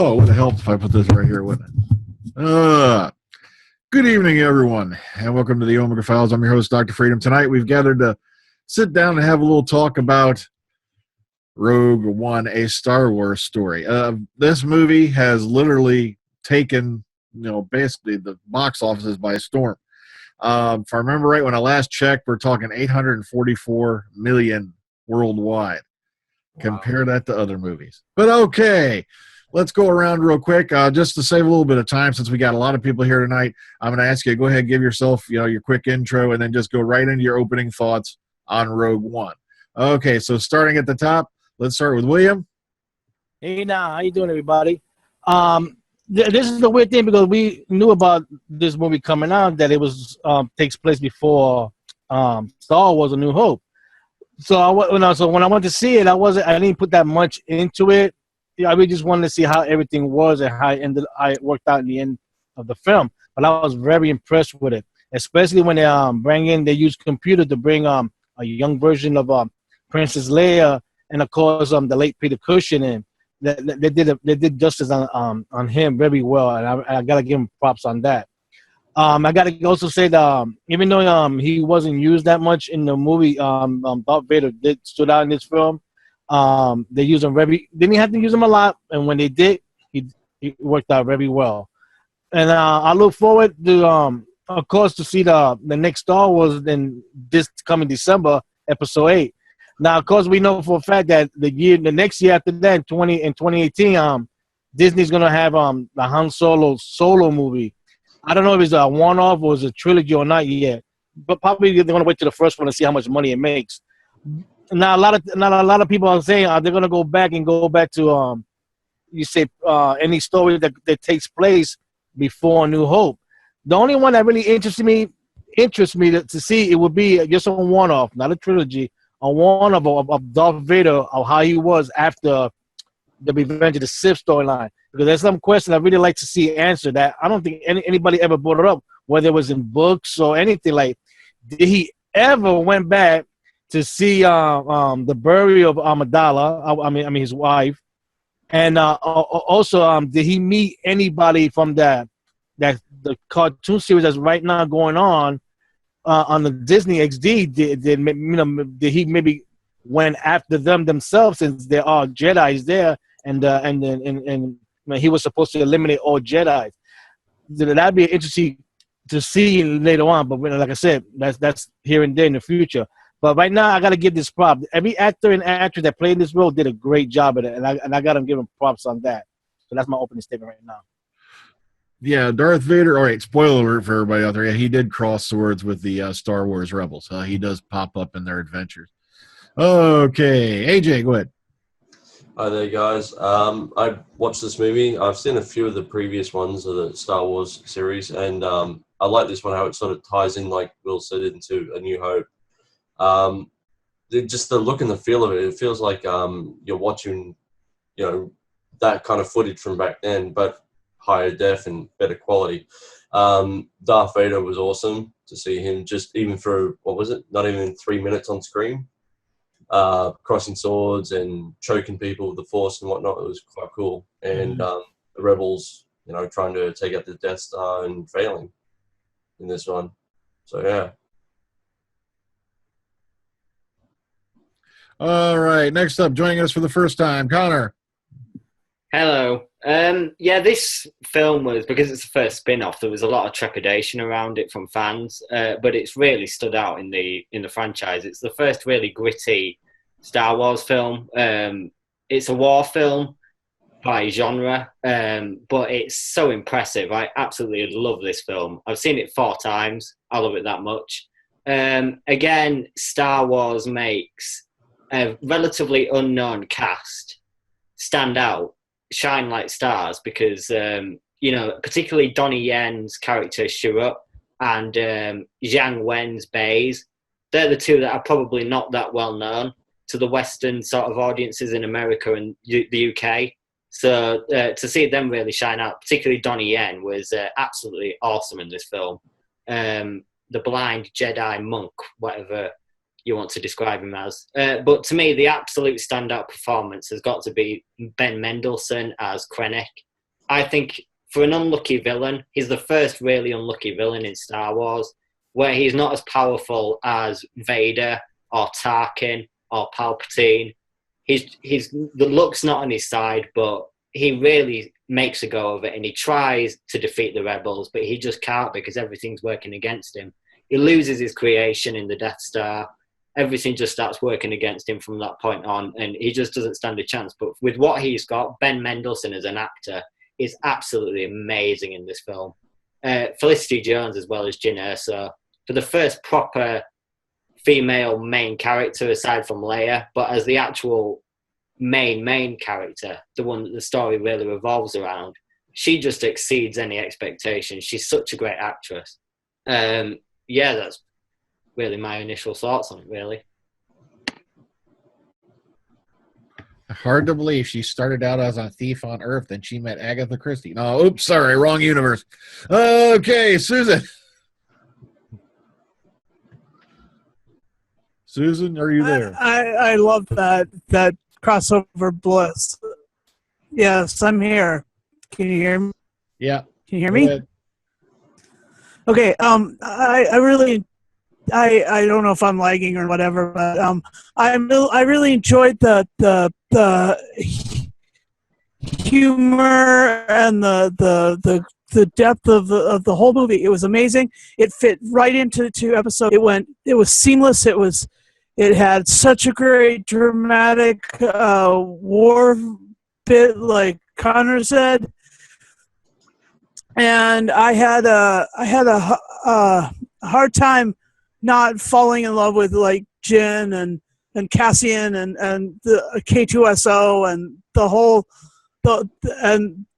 Oh, it would have helped if I put this right here, wouldn't it? Good evening, everyone, and welcome to the Omega Files. I'm your host, Dr. Freedom. Tonight, we've gathered to sit down and have a little talk about Rogue One, a Star Wars story. This movie has literally taken, basically the box offices by storm. If I remember right, when I last checked, we're talking 844 million worldwide. Wow. Compare that to other movies. But okay, let's go around real quick. Just to save a little bit of time, since we got a lot of people here tonight, I'm going to ask you to go ahead and give yourself, your quick intro, and then just go right into your opening thoughts on Rogue One. Okay, so starting at the top, let's start with William. Hey, now, how you doing, everybody? This is the weird thing because we knew about this movie coming out that it was takes place before Star Wars: A New Hope. So when I went to see it, I didn't put that much into it. I really just wanted to see how everything was and how it worked out in the end of the film. But I was very impressed with it, especially when they used computer to bring a young version of Princess Leia and of course the late Peter Cushing in. They did justice on him very well, and I gotta give him props on that. I gotta also say that even though he wasn't used that much in the movie, Darth Vader stood out in this film. They used him they didn't have to use him a lot, and when they did, he worked out very well. And I look forward to of course to see the next Star Wars in this coming December, Episode 8. Now, of course, we know for a fact that the next year after that, in 2018, Disney's gonna have the Han Solo movie. I don't know if it's a one-off or it's a trilogy or not yet, but probably they're gonna wait to the first one and see how much money it makes. Now, a lot of people are saying they're gonna go back to any story that takes place before New Hope. The only one that really interests me to see it would be just a one-off, not a trilogy. A one of Darth Vader, of how he was after the Revenge of the Sith storyline. Because there's some question I really like to see answered that I don't think anybody ever brought it up, whether it was in books or anything. Like, did he ever went back to see the burial of Amidala? I mean his wife, and also did he meet anybody from the cartoon series that's right now going on the Disney XD? Did he maybe went after them themselves, since there are Jedis there, and he was supposed to eliminate all Jedis? That'd be interesting to see later on. But like I said, that's here and there in the future. But right now, I got to give this prop. Every actor and actress that played this role did a great job at it, and I got to give them props on that. So that's my opening statement right now. Yeah, Darth Vader. All right, spoiler alert for everybody out there. Yeah, he did cross swords with the Star Wars Rebels. He does pop up in their adventures. Okay, AJ, go ahead. Hi there, guys. I watched this movie. I've seen a few of the previous ones of the Star Wars series, and I like this one, how it sort of ties in, like Will said, into A New Hope. Just the look and the feel of it, it feels like you're watching, that kind of footage from back then, but higher def and better quality. Darth Vader was awesome to see him, just even for, not even 3 minutes on screen, crossing swords and choking people with the Force and whatnot. It was quite cool. And the Rebels, trying to take out the Death Star and failing in this one. So, yeah. All right, next up, joining us for the first time, Connor. Hello. This film was, because it's the first spin-off, there was a lot of trepidation around it from fans, but it's really stood out in the franchise. It's the first really gritty Star Wars film. It's a war film by genre, but it's so impressive. I absolutely love this film. I've seen it 4 times. I love it that much. Again, Star Wars makes a relatively unknown cast stand out, shine like stars, because particularly Donnie Yen's character Sharut and Zhang Wen's Baze, they're the two that are probably not that well known to the Western sort of audiences in America and the UK. So to see them really shine out, particularly Donnie Yen, was absolutely awesome in this film. The blind Jedi monk, whatever you want to describe him as. But to me, the absolute standout performance has got to be Ben Mendelsohn as Krennic. I think for an unlucky villain, he's the first really unlucky villain in Star Wars, where he's not as powerful as Vader or Tarkin or Palpatine. The luck's not on his side, but he really makes a go of it, and he tries to defeat the rebels, but he just can't because everything's working against him. He loses his creation in the Death Star. Everything just starts working against him from that point on, and he just doesn't stand a chance. But with what he's got, Ben Mendelsohn as an actor is absolutely amazing in this film. Felicity Jones as well as Jyn Erso, for the first proper female main character aside from Leia, but as the actual main character, the one that the story really revolves around, she just exceeds any expectations. She's such a great actress. Yeah, that's really my initial thoughts on it, really. Hard to believe she started out as a thief on Earth, then she met Agatha Christie. No, oops, sorry, wrong universe. Okay, Susan. Susan, are you there? I love that crossover bliss. Yes, I'm here. Can you hear me? Yeah. Can you hear me? Okay. I really, I don't know if I'm lagging or whatever, but I really enjoyed the humor and the depth of the whole movie. It was amazing. It fit right into the 2 episodes. It was seamless. It had such a great dramatic war bit, like Connor said, and I had a hard time not falling in love with like Jyn and Cassian and the K2SO and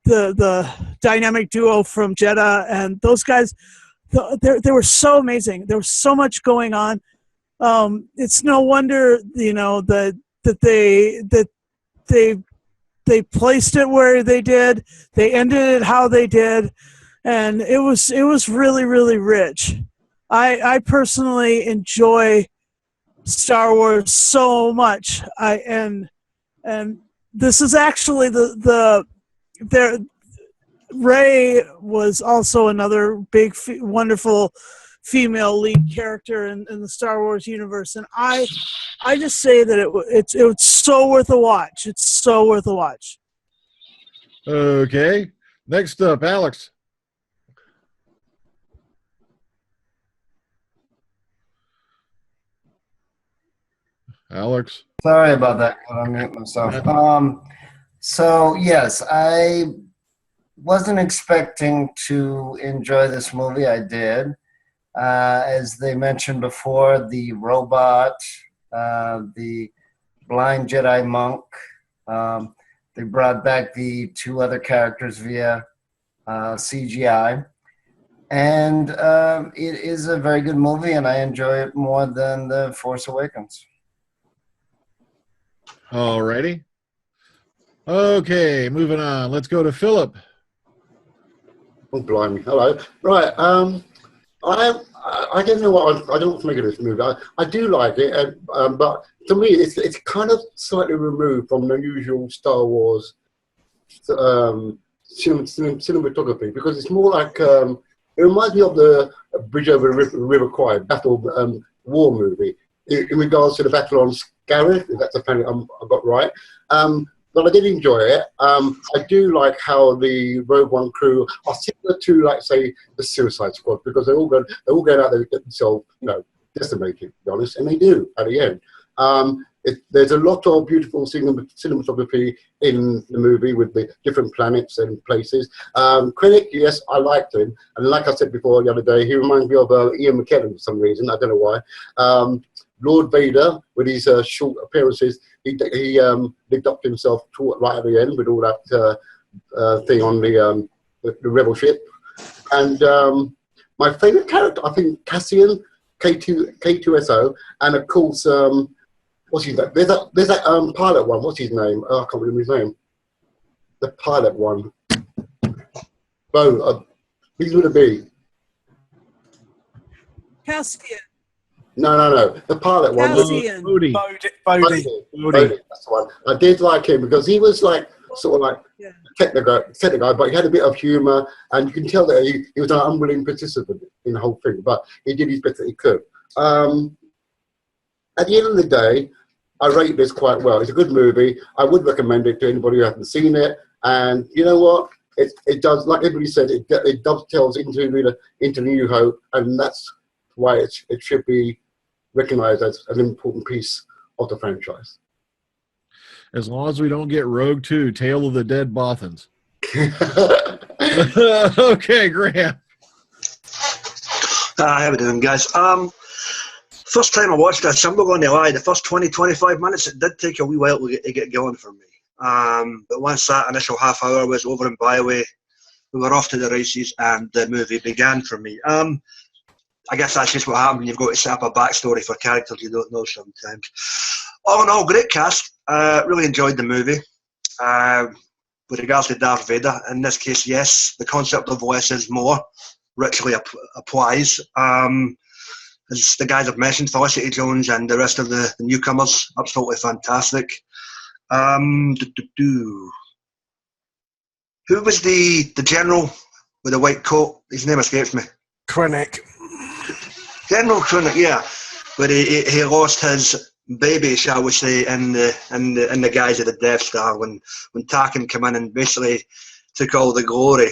the dynamic duo from Jeddah, and those guys. They were so amazing. There was so much going on. It's no wonder, that they placed it where they did. They ended it how they did, and it was really, really rich. I personally enjoy Star Wars so much. And this is actually Rey was also another big, wonderful female lead character in the Star Wars universe, and I just say that it's so worth a watch. It's so worth a watch. Okay. Next up, Alex. Alex. Sorry about that. I'll mute myself. So yes, I wasn't expecting to enjoy this movie. I did. As they mentioned before, the robot, the blind Jedi monk. They brought back the 2 other characters via CGI. And it is a very good movie, and I enjoy it more than The Force Awakens. Alrighty. Okay, moving on. Let's go to Philip. Oh, blimey. Hello. Right. I don't know what I don't make of this movie. I do like it, but to me, it's kind of slightly removed from the usual Star Wars cinematography, because it's more like it reminds me of the Bridge Over the River Kwai battle war movie in regards to the battle on Scarif, if that's a planet I got right. But I did enjoy it. I do like how the Rogue One crew are similar to, like, say, the Suicide Squad, because they're all going out there to get themselves, decimated, to be honest, and they do at the end. There's a lot of beautiful cinematography in the movie with the different planets and places. Krennic, yes, I liked him, and like I said before the other day, he reminds me of Ian McKellen for some reason. I don't know why. Lord Vader, with his short appearances, he lived up to himself right at the end with all that thing on the rebel ship. And my favourite character, I think, Cassian, K2SO, and of course, what's his name? There's that pilot one. What's his name? Oh, I can't remember his name. The pilot one. Bo. He's with a B. Cassian. No. The pilot one. Cassian. Bodhi. Bodhi. That's the one. I did like him because he was like sort of like Yeah. technical, but he had a bit of humour, and you can tell that he was an unwilling participant in the whole thing, but he did his best that he could. At the end of the day, I rate this quite well. It's a good movie. I would recommend it to anybody who hasn't seen it. And you know what? It does, like everybody said, it dovetails into New Hope, and that's why it should be recognised as an important piece of the franchise. As long as we don't get Rogue 2, Tale of the Dead Bothans. Okay, Graham. How we doing, guys? First time I watched this, I'm not going to lie, the first 20, 25 minutes, it did take a wee while to get going for me. But once that initial half hour was over and by way, we were off to the races and the movie began for me. I guess that's just what happened. You've got to set up a backstory for characters you don't know sometimes. All in all, great cast. Really enjoyed the movie. With regards to Darth Vader, in this case, yes, the concept of less is more richly applies. As the guys have mentioned, Felicity Jones and the rest of the newcomers, absolutely fantastic. Who was the general with the white coat? His name escapes me. Krennic. General Krennic, yeah. But he lost his baby, shall we say, in the guise of the Death Star when Tarkin came in and basically took all the glory.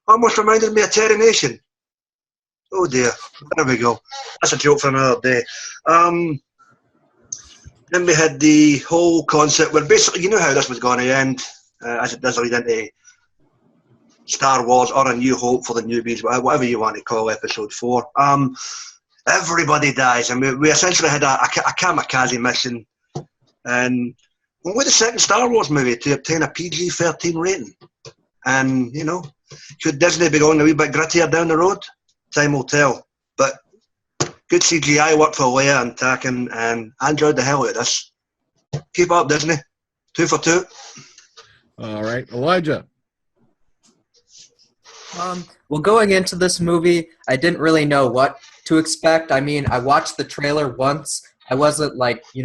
Almost reminded me of Terry Nation. Oh dear, there we go. That's a joke for another day. Then we had the whole concept where basically you knew how this was going to end, as it does lead into Star Wars or A New Hope for the newbies, whatever you want to call Episode 4. Everybody dies, and we essentially had a kamikaze mission, and we're the second Star Wars movie to obtain a PG-13 rating. And, you know, could Disney be going a wee bit grittier down the road? Time will tell. But good CGI work for Leia and Tarkin, and I enjoyed the hell out of this. Keep up, Disney. 2 for 2. All right, Elijah. Well, going into this movie, I didn't really know what to expect. I mean, I watched the trailer once. I wasn't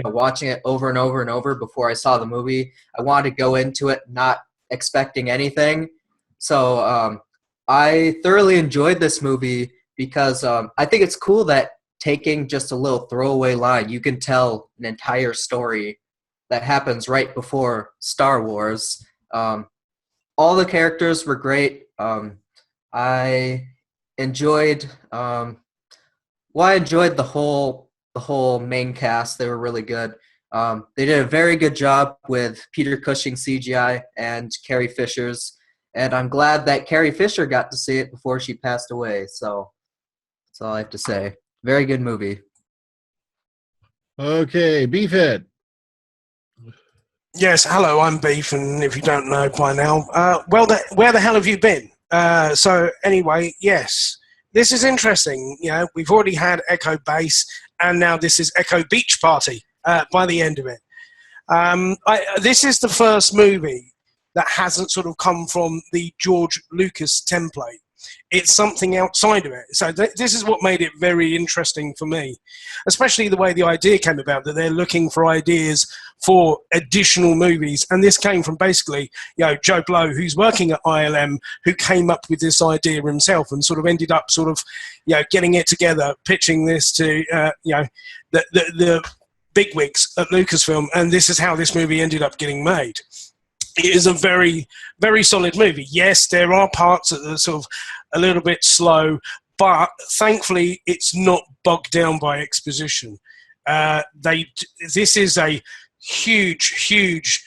watching it over and over and over before I saw the movie. I wanted to go into it not expecting anything. So I thoroughly enjoyed this movie because I think it's cool that taking just a little throwaway line, you can tell an entire story that happens right before Star Wars. All the characters were great. I enjoyed the whole main cast. They were really good. They did a very good job with Peter Cushing's CGI and Carrie Fisher's, and I'm glad that Carrie Fisher got to see it before she passed away. So that's all I have to say. Very good movie. Okay, Beefhead. Yes, hello, I'm Beef, and if you don't know by now, where the hell have you been? So anyway, yes, this is interesting. You know, we've already had Echo Base, and now this is Echo Beach Party by the end of it. This is the first movie that hasn't sort of come from the George Lucas template. It's something outside of it. So this is what made it very interesting for me, especially the way the idea came about, that they're looking for ideas for additional movies. And this came from basically, Joe Blow, who's working at ILM, who came up with this idea himself and sort of ended up getting it together, pitching this to, the bigwigs at Lucasfilm. And this is how this movie ended up getting made. It is a very, very solid movie. Yes, there are parts that are sort of a little bit slow, but thankfully it's not bogged down by exposition. This is a huge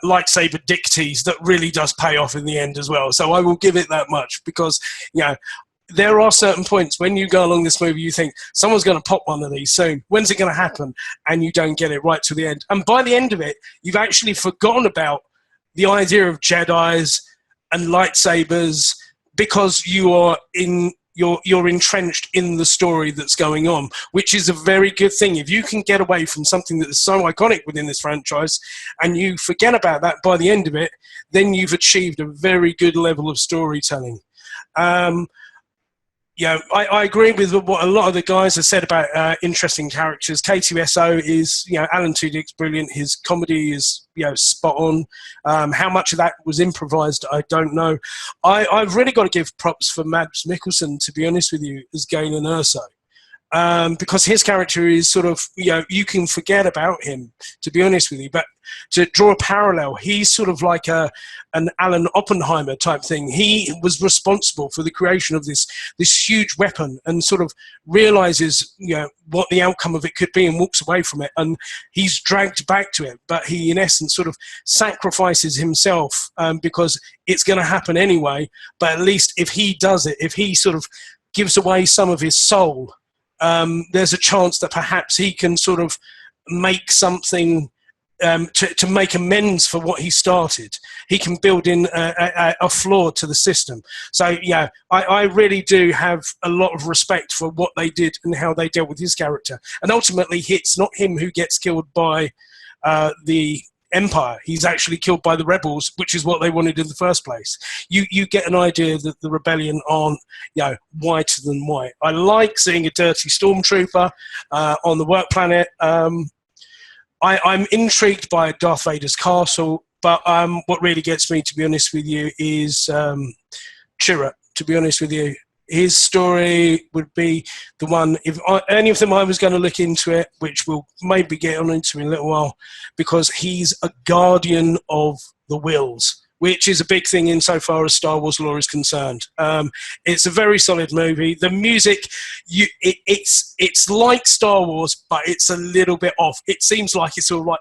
lightsaber dick tease that really does pay off in the end as well. So I will give it that much because, there are certain points when you go along this movie, you think someone's going to pop one of these soon. When's it going to happen? And you don't get it right to the end. And by the end of it, you've actually forgotten about the idea of Jedis and lightsabers because you're entrenched in the story that's going on, which is a very good thing. If you can get away from something that is so iconic within this franchise and you forget about that by the end of it, then you've achieved a very good level of storytelling. Yeah, I agree with what a lot of the guys have said about interesting characters. K2SO is, Alan Tudyk's brilliant. His comedy is, spot on. How much of that was improvised, I don't know. I've really got to give props for Mads Mikkelsen, to be honest with you, as Galen Erso. Because his character is sort of, you can forget about him, to be honest with you. But to draw a parallel, he's sort of like an Alan Oppenheimer type thing. He was responsible for the creation of this huge weapon and sort of realizes, what the outcome of it could be and walks away from it. And he's dragged back to it, but he, in essence, sort of sacrifices himself because it's going to happen anyway. But at least if he does it, if he sort of gives away some of his soul, there's a chance that perhaps he can sort of make something to make amends for what he started. He can build in a flaw to the system. So, I really do have a lot of respect for what they did and how they dealt with his character. And ultimately, it's not him who gets killed by the Empire. He's actually killed by the rebels, which is what they wanted in the first place. You get an idea that the rebellion aren't whiter than white. I like seeing a dirty stormtrooper on the work planet. I'm intrigued by Darth Vader's castle, but what really gets me, to be honest with you, is Chirrut. To be honest with you, his story would be the one, if any of them I was going to look into it, which we'll maybe get on into in a little while, because he's a guardian of the wills, which is a big thing insofar as Star Wars lore is concerned. It's a very solid movie. The music, it's like Star Wars, but it's a little bit off. It seems like it's sort of like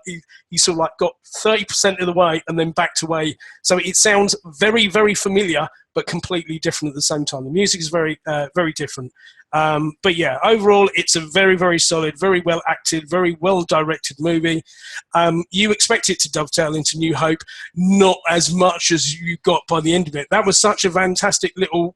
he sort of like got 30% of the way and then backed away. So it sounds very, very familiar, but completely different at the same time. The music is very, very different. But yeah, overall, it's a very, very solid, very well acted, very well directed movie. You expect it to dovetail into New Hope, not as much as you got by the end of it. That was such a fantastic little,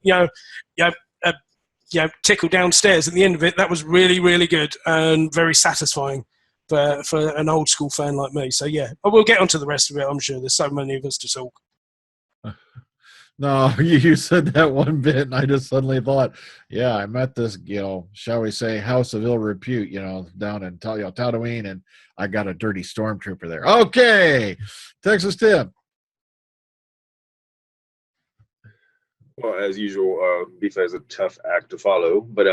tickle downstairs at the end of it. That was really, really good and very satisfying for an old school fan like me. So yeah, but we'll get onto the rest of it. I'm sure there's so many of us to talk. No, you said that one bit, and I just suddenly thought, yeah, I met this, shall we say, house of ill repute, down in Tatooine, and I got a dirty stormtrooper there. Okay, Texas Tim. Well, as usual, Bifa is a tough act to follow, but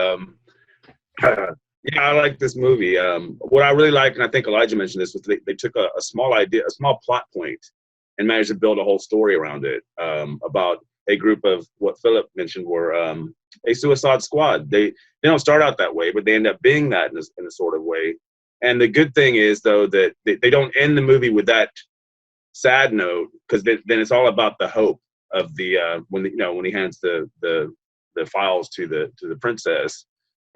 yeah, I like this movie. What I really like, and I think Elijah mentioned this, was they took a small idea, a small plot point, and managed to build a whole story around it, about a group of what Philip mentioned were a suicide squad. They don't start out that way, but they end up being that in a sort of way. And the good thing is, though, that they don't end the movie with that sad note, because then it's all about the hope of the when he hands the files to the princess.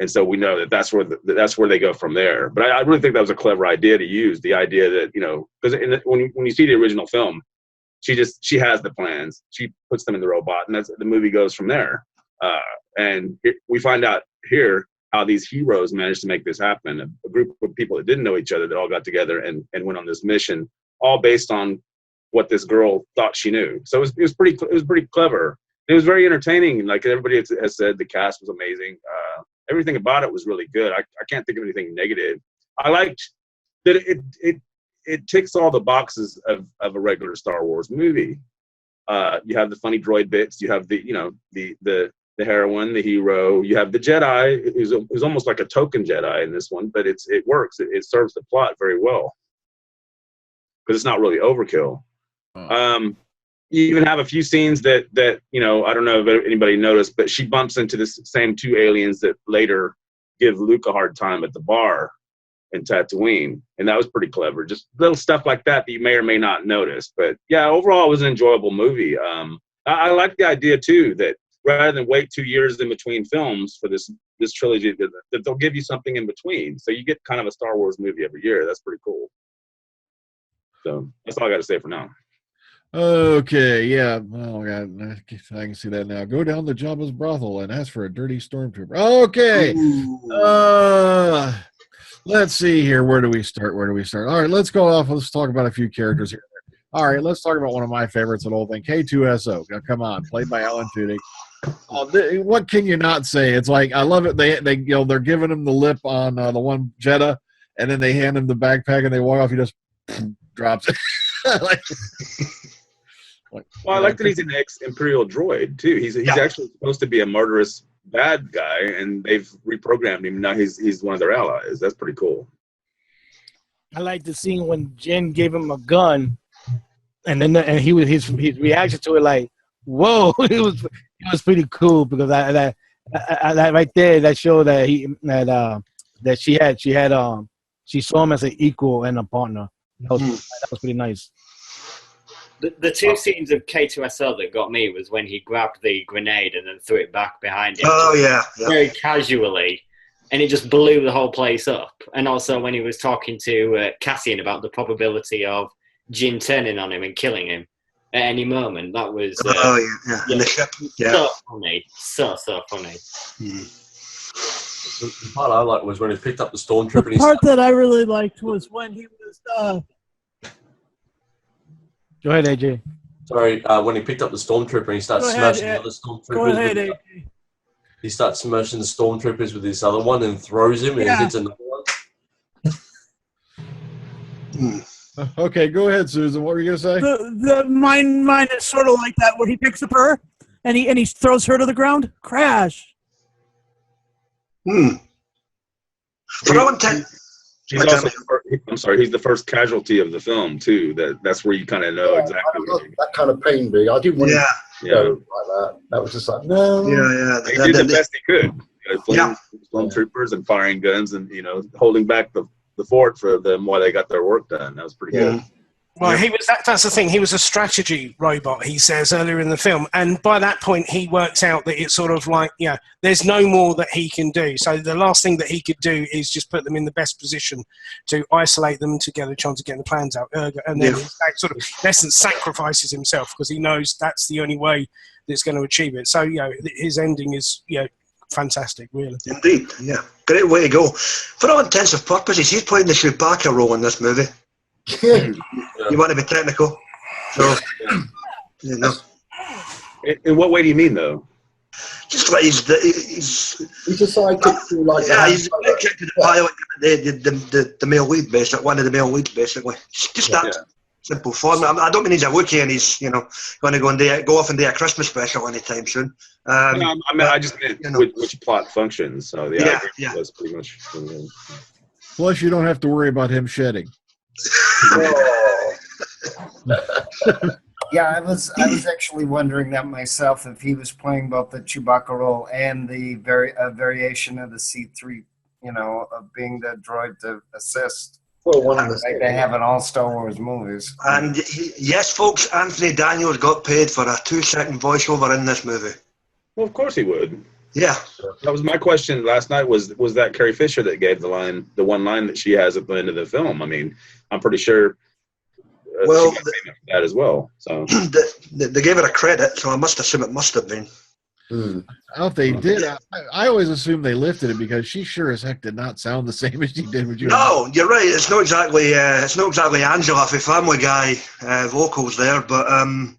And so we know that's where they go from there. But I really think that was a clever idea to use, the idea that, because when you see the original film, she has the plans, she puts them in the robot, and the movie goes from there. And we find out here how these heroes managed to make this happen. A group of people that didn't know each other that all got together and went on this mission, all based on what this girl thought she knew. So it was pretty clever. It was very entertaining. Like everybody has said, the cast was amazing. Everything about it was really good. I can't think of anything negative. I liked that it ticks all the boxes of a regular Star Wars movie. You have the funny droid bits. You have the heroine, the hero. You have the Jedi, who's almost like a token Jedi in this one, but it works. It serves the plot very well because it's not really overkill. You even have a few scenes that I don't know if anybody noticed, but she bumps into the same two aliens that later give Luke a hard time at the bar in Tatooine, and that was pretty clever. Just little stuff like that you may or may not notice. But yeah, overall, it was an enjoyable movie. I like the idea too that rather than wait 2 years in between films for this trilogy, that they'll give you something in between, so you get kind of a Star Wars movie every year. That's pretty cool. So that's all I got to say for now. Okay, yeah. Oh, God, I can see that now. Go down to Jabba's brothel and ask for a dirty stormtrooper. Okay. Let's see here. Where do we start? All right, let's go off. Let's talk about a few characters here. All right, let's talk about one of my favorites of the whole thing, K2SO. Now, come on, played by Alan Tudyk. What can you not say? It's like I love it. They they're giving him the lip on the one Jetta, and then they hand him the backpack and they walk off. He just drops it. Well, I like that he's an ex-Imperial droid too. He's actually supposed to be a murderous bad guy, and they've reprogrammed him. Now he's one of their allies. That's pretty cool. I like the scene when Jen gave him a gun, and then his reaction to it like, whoa, it was pretty cool because I right there that showed that she saw him as an equal and a partner. That was pretty nice. The two scenes of K2SO that got me was when he grabbed the grenade and then threw it back behind him. Oh, yeah. Very casually. And it just blew the whole place up. And also when he was talking to Cassian about the probability of Jin turning on him and killing him at any moment. That was in the ship. So funny. So funny. The part I liked was when he picked up the stormtrooper. The part that I really liked was when he was... Go ahead, AJ. Sorry, when he picked up the stormtrooper and he starts smashing the other stormtroopers. Go ahead, AJ. He starts smashing the stormtroopers with this other one and throws him and hits another one. Okay, go ahead, Susan. What were you gonna say? Mine is sort of like that, where he picks up her and he throws her to the ground. Crash. For all intent. He's also, I'm sorry, he's the first casualty of the film too. That's where you kind of know exactly. That kind of pained me. I didn't want to go like that. That was just like no. He did the best he could. Flaming stormtroopers and firing guns and holding back the fort for them while they got their work done. That was pretty good. Well, that's the thing. He was a strategy robot, he says earlier in the film. And by that point, he works out that it's sort of like, there's no more that he can do. So the last thing that he could do is just put them in the best position to isolate them to get a chance of getting the plans out. And then he sort of, in essence, sacrifices himself because he knows that's the only way that's going to achieve it. So, his ending is, fantastic, really. Indeed, yeah. Great way to go. For all intents and purposes, he's playing the Chewbacca role in this movie. You want to be technical, so In what way do you mean, though? Just like he's a sidekick to like he's a sidekick to the pilot, the male lead, basically one of the male leads, basically. Just that simple form. I don't mean he's a Wookiee and he's going to go off and do a Christmas special anytime soon. I just meant which plot functions. So the idea was pretty much. Plus, you don't have to worry about him shedding. Yeah, I was actually wondering that myself, if he was playing both the Chewbacca role and the variation of the C3, of being the droid to assist. Well, one of the like they have in all Star Wars movies. And yes, folks, Anthony Daniels got paid for a 2-second voiceover in this movie. Well, of course he would. Yeah. That was my question last night. Was that Carrie Fisher that gave the one line that she has at the end of the film? I mean, I'm pretty sure she got famous for that as well. So they gave her a credit, so I must assume it must have been. I don't know if they did. I always assumed they lifted it because she sure as heck did not sound the same as she did with you. No, you're right. It's not exactly Angela for Family Guy vocals there, but well,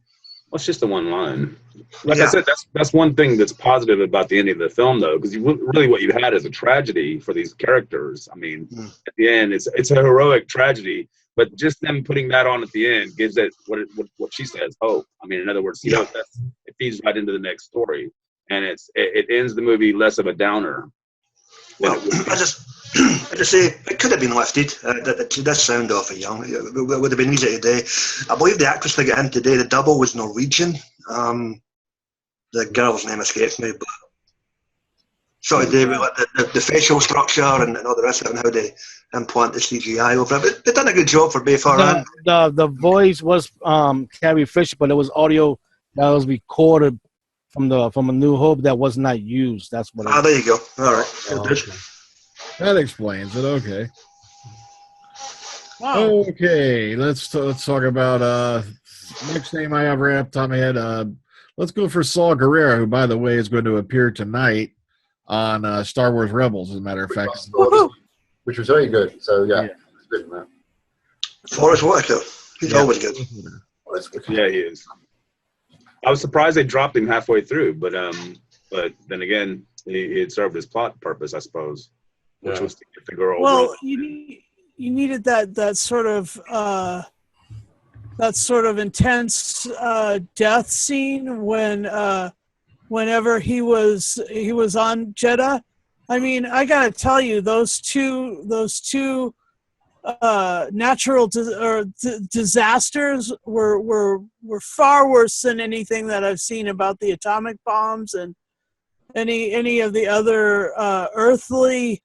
it's just the one line. Like I said, that's one thing that's positive about the ending of the film, though, because really what you had is a tragedy for these characters. I mean, at the end, it's a heroic tragedy, but just them putting that on at the end gives it what she says, hope. I mean, in other words, it feeds right into the next story, and it ends the movie less of a downer. Well, I just say it could have been lifted. It does sound awful young. It would have been easy today. I believe the actress they got in today, the double, was Norwegian. The girl's name escapes me, but sorry, David, the facial structure and all the rest of it, and how they implant the CGI over it. But they've done a good job for Bayfar. The voice was Carrie Fisher, but it was audio that was recorded from A New Hope that was not used. That's what. There you go. All right. Okay. That explains it. Okay. Wow. Okay, let's talk about next name I have right up the top of my head. Let's go for Saul Guerrero, who, by the way, is going to appear tonight on Star Wars Rebels, as a matter of fact. Which was very good. So, it's good, man. Forrest Whitaker. He's always good. Yeah, he is. I was surprised they dropped him halfway through, but then again, it served his plot purpose, I suppose, which was to get the girl. Well, you needed that sort of intense death scene whenever he was on Jeddah. I mean, I gotta tell you, those two natural disasters were far worse than anything that I've seen about the atomic bombs and any of the other earthly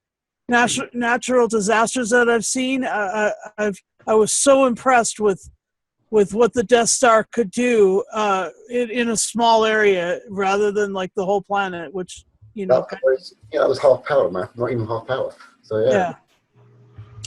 natural disasters that I've seen. I was so impressed with what the Death Star could do in a small area rather than like the whole planet, which that was half power, man. Not even half power. So yeah.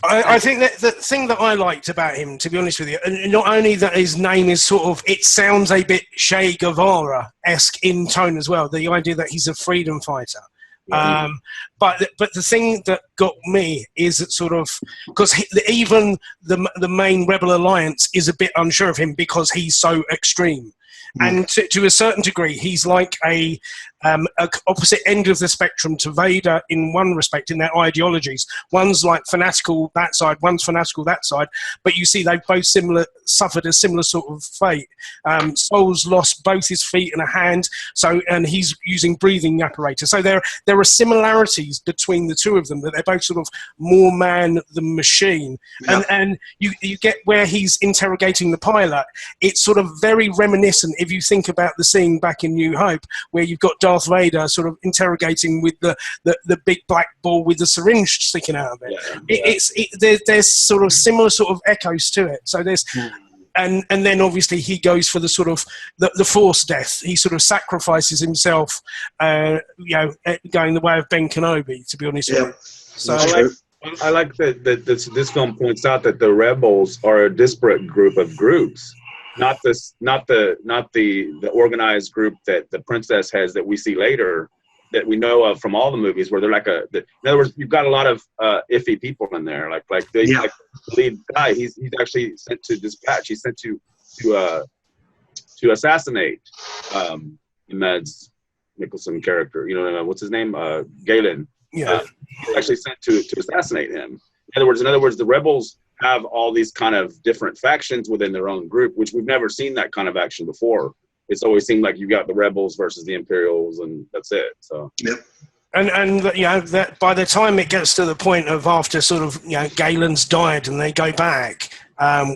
I think that the thing that I liked about him, to be honest with you, and not only that his name is sort of, it sounds a bit Che Guevara-esque in tone as well, the idea that he's a freedom fighter. But the thing that got me is that sort of, because even the main Rebel Alliance is a bit unsure of him because he's so extreme. And to a certain degree, he's like a opposite end of the spectrum to Vader in one respect, in their ideologies. One's like fanatical that side, one's fanatical that side. But you see, they've both suffered a similar sort of fate. Sol's lost both his feet and a hand, and he's using breathing apparatus. So there are similarities between the two of them, that they're both sort of more man than machine. Yeah. And you get where he's interrogating the pilot. It's sort of very reminiscent, if you think about the scene back in New Hope, where you've got Darth Vader sort of interrogating with the big black ball with the syringe sticking out of it. There's sort of similar sort of echoes to it. So there's, and then obviously he goes for the sort of the force death. He sort of sacrifices himself, going the way of Ben Kenobi, to be honest with you. So I like that this film points out that the rebels are a disparate group of groups. Not the organized group that the princess has that we see later, that we know of from all the movies, where they're like in other words, you've got a lot of iffy people in there, like the lead guy. He's actually sent to dispatch. He's sent to assassinate the Mads Mikkelsen character. You know, what's his name? Galen. Yeah. He's actually sent to assassinate him. In other words, the rebels have all these kind of different factions within their own group, which we've never seen that kind of action before. It's always seemed like you got the rebels versus the Imperials, and that's it. So. Yep. And that by the time it gets to the point of after sort of Galen's died and they go back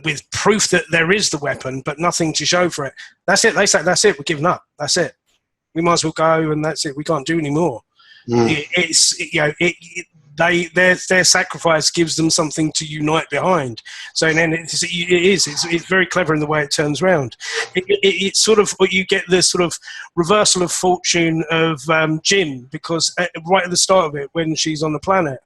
with proof that there is the weapon but nothing to show for it. That's it. They say that's it. We're giving up. That's it. We might as well go, and that's it. We can't do any more. Their sacrifice gives them something to unite behind. So then it's very clever in the way it turns around. It's sort of what you get, the sort of reversal of fortune of Jin, because right at the start of it, when she's on the planet,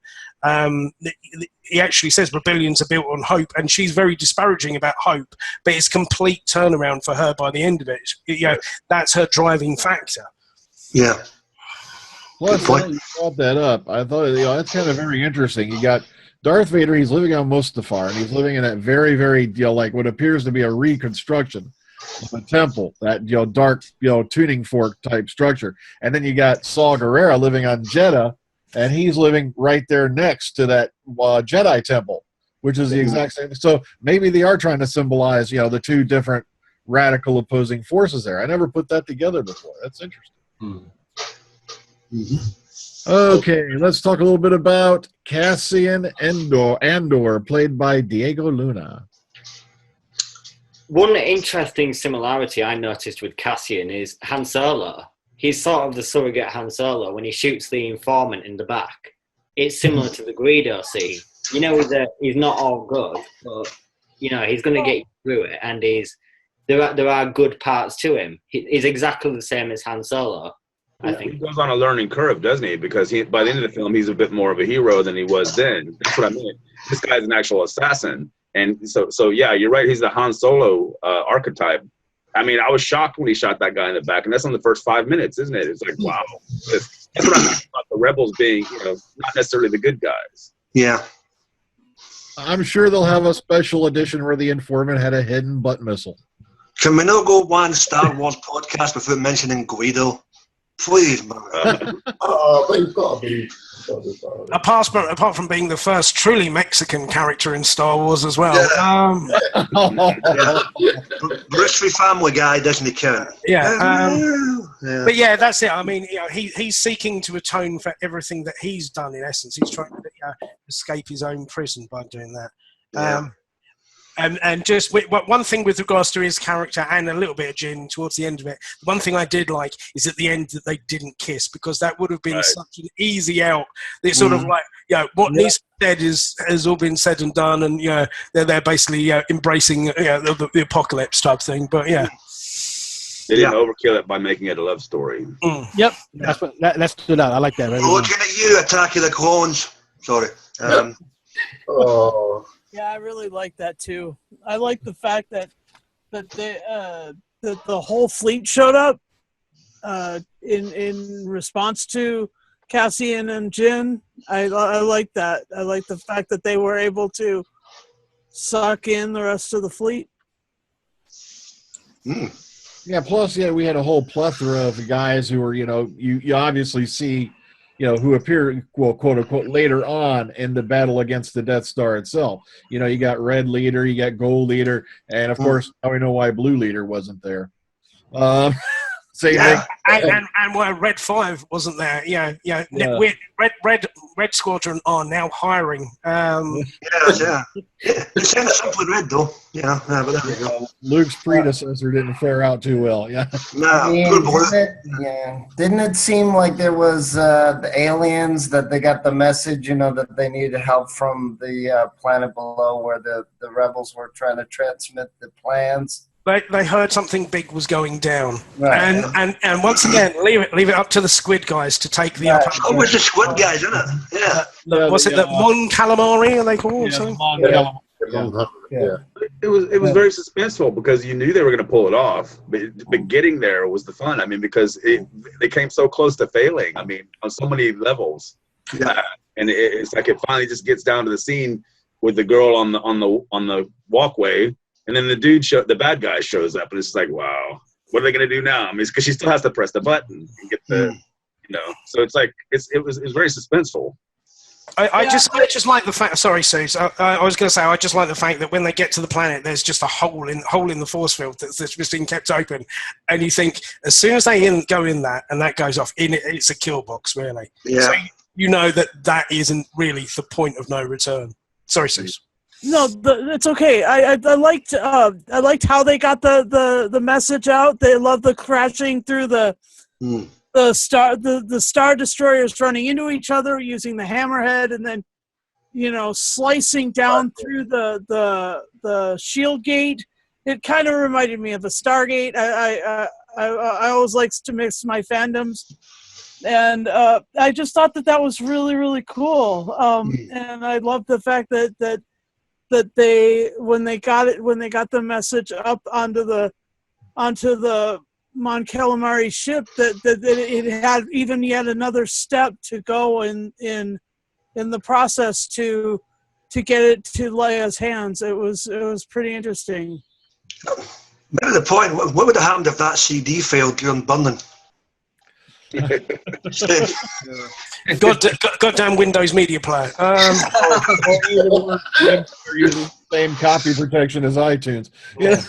he actually says rebellions are built on hope, and she's very disparaging about hope, but it's complete turnaround for her by the end of it. That's her driving factor. Yeah. Well, you brought that up. I thought that's kind of very interesting. You got Darth Vader. He's living on Mustafar, and he's living in that very, very like what appears to be a reconstruction of a temple, that dark tuning fork type structure. And then you got Saw Gerrera living on Jeddah, and he's living right there next to that Jedi temple, which is the exact same. So maybe they are trying to symbolize the two different radical opposing forces there. I never put that together before. That's interesting. Okay, let's talk a little bit about Cassian Andor, played by Diego Luna. One interesting similarity I noticed with Cassian is Han Solo. He's sort of the surrogate Han Solo when he shoots the informant in the back. It's similar to the Greedo scene. He's not all good, but he's going to get you through it, and there are good parts to him. He's exactly the same as Han Solo. I think he goes on a learning curve, doesn't he? Because by the end of the film, he's a bit more of a hero than he was then. That's what I mean. This guy's an actual assassin, and so yeah, you're right. He's the Han Solo archetype. I mean, I was shocked when he shot that guy in the back, and that's on the first 5 minutes, isn't it? It's like, wow. That's what I mean about the rebels being, not necessarily the good guys. Yeah. I'm sure they'll have a special edition where the informant had a hidden butt missile. Can we not go one Star Wars podcast without mentioning Guido? Please, mentioning Guido. Please, man. But you've got to be. Apart from being the first truly Mexican character in Star Wars as well. Bruce Lee Family Guy doesn't count. But yeah, that's it. I mean, he's seeking to atone for everything that he's done. In essence, he's trying to escape his own prison by doing that. And just one thing with regards to his character and a little bit of Jin towards the end of it, one thing I did like is at the end that they didn't kiss, because that would have been such an easy out. It's sort of like, what needs to be said has all been said and done, and they're basically embracing the apocalypse type thing. But they didn't overkill it by making it a love story. Yep, that's stood out. I like that. Looking at you, Attack of the Clones. Sorry. Yeah, I really like that too. I like the fact that the whole fleet showed up in response to Cassian and Jin. I like that. I like the fact that they were able to suck in the rest of the fleet. Yeah. Plus, we had a whole plethora of guys who were, you obviously see, who appear, well, quote unquote, later on in the battle against the Death Star itself. You got Red Leader, you got Gold Leader, and of course, now we know why Blue Leader wasn't there. Same thing. And why Red 5 wasn't there. Red Squadron are now hiring. It's kind of simply red, though. But there we go. Luke's predecessor didn't fare out too well. Didn't it seem like there was the aliens, that they got the message, that they needed help from the planet below, where the rebels were trying to transmit the plans? They heard something big was going down, and once again, leave it up to the Squid guys to take the upper. Oh, it's the Squid guys, isn't it? Yeah. Was it the Mon Calamari? Are they called? It was very suspenseful, because you knew they were going to pull it off, but getting there was the fun. I mean, because they came so close to failing. I mean, on so many levels. And it's like it finally just gets down to the scene with the girl on the walkway. And then the bad guy shows up, and it's like, wow, what are they going to do now? I mean, because she still has to press the button and get the, so it's like, it was very suspenseful. I just like the fact. Sorry, Suze. I was going to say I just like the fact that when they get to the planet, there's just a hole in the force field that's just been kept open, and you think as soon as they go in that and that goes off, it's a kill box, really. Yeah. So that isn't really the point of no return. Sorry, Suze. No, it's okay. I liked how they got the message out. They love the crashing through the star destroyers running into each other using the hammerhead, and then slicing down through the shield gate. It kind of reminded me of the Stargate. I always likes to mix my fandoms. And I just thought that was really, really cool. And I love the fact that they when they got the message up onto the Mon Calamari ship, that it had even yet another step to go in the process to get it to Leia's hands. It was pretty interesting. Maybe the point, what would have happened if that CD failed during burning? Goddamn Windows Media Player. Using the same copy protection as iTunes. But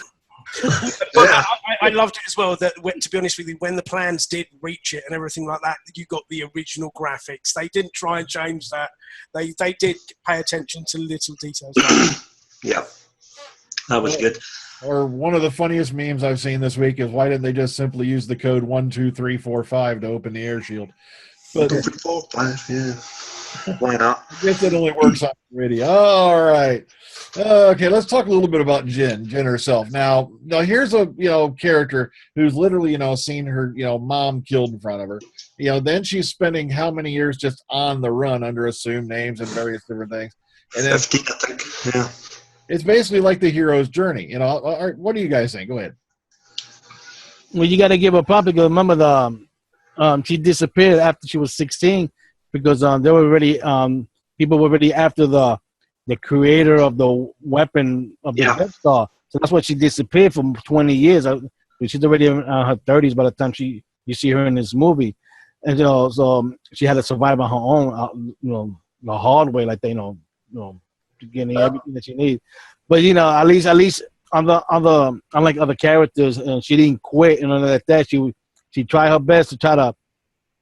I loved it as well, that to be honest with you, when the plans did reach it and everything like that, you got the original graphics. They didn't try and change that. They did pay attention to little details. Yeah, that was good. Or one of the funniest memes I've seen this week is, why didn't they just simply use the code 12345 to open the air shield? But 12345, Why not? I guess it only works on the radio. All right. Okay, let's talk a little bit about Jin herself. Now here's a character who's literally seen her mom killed in front of her. Then she's spending how many years just on the run under assumed names and various different things. And then 15, I think. Yeah. It's basically like the hero's journey. What do you guys think? Go ahead. Well, you got to give her props, because remember she disappeared after she was 16, because they were already people were already after the creator of the weapon of the Death Star, So that's why she disappeared for 20 years. She's already in her 30s by the time you see her in this movie. And, so she had to survive on her own, the hard way, like, getting everything that she needs. But, at least unlike other characters, she didn't quit and like that. She tried her best to try to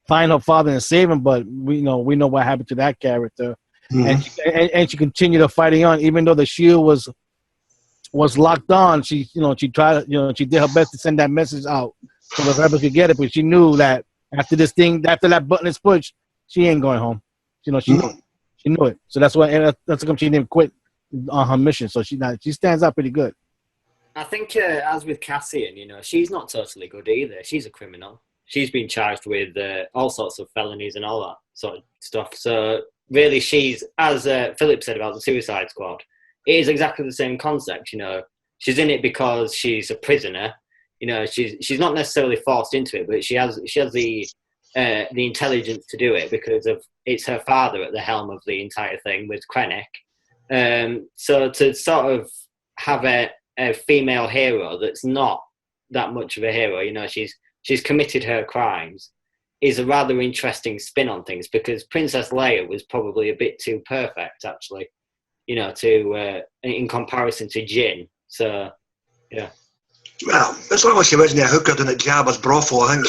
find her father and save him, but we know what happened to that character. Mm-hmm. And she continued to fighting on, even though the shield was locked on. She tried, she did her best to send that message out so the rebels could get it, but she knew that after that button is pushed, she ain't going home. She knew it. So that's why she didn't quit on her mission. So she stands out pretty good. I think as with Cassian, she's not totally good either. She's a criminal. She's been charged with all sorts of felonies and all that sort of stuff. So really, she's, as Philip said about the Suicide Squad, it is exactly the same concept. She's in it because she's a prisoner. She's not necessarily forced into it, but she has the intelligence to do it because it's her father at the helm of the entire thing with Krennic. So to sort of have a female hero that's not that much of a hero, she's committed her crimes, is a rather interesting spin on things, because Princess Leia was probably a bit too perfect, actually, in comparison to Jyn. So, yeah. Well, as long as she wasn't a hooker down at Jabba's brothel, I think.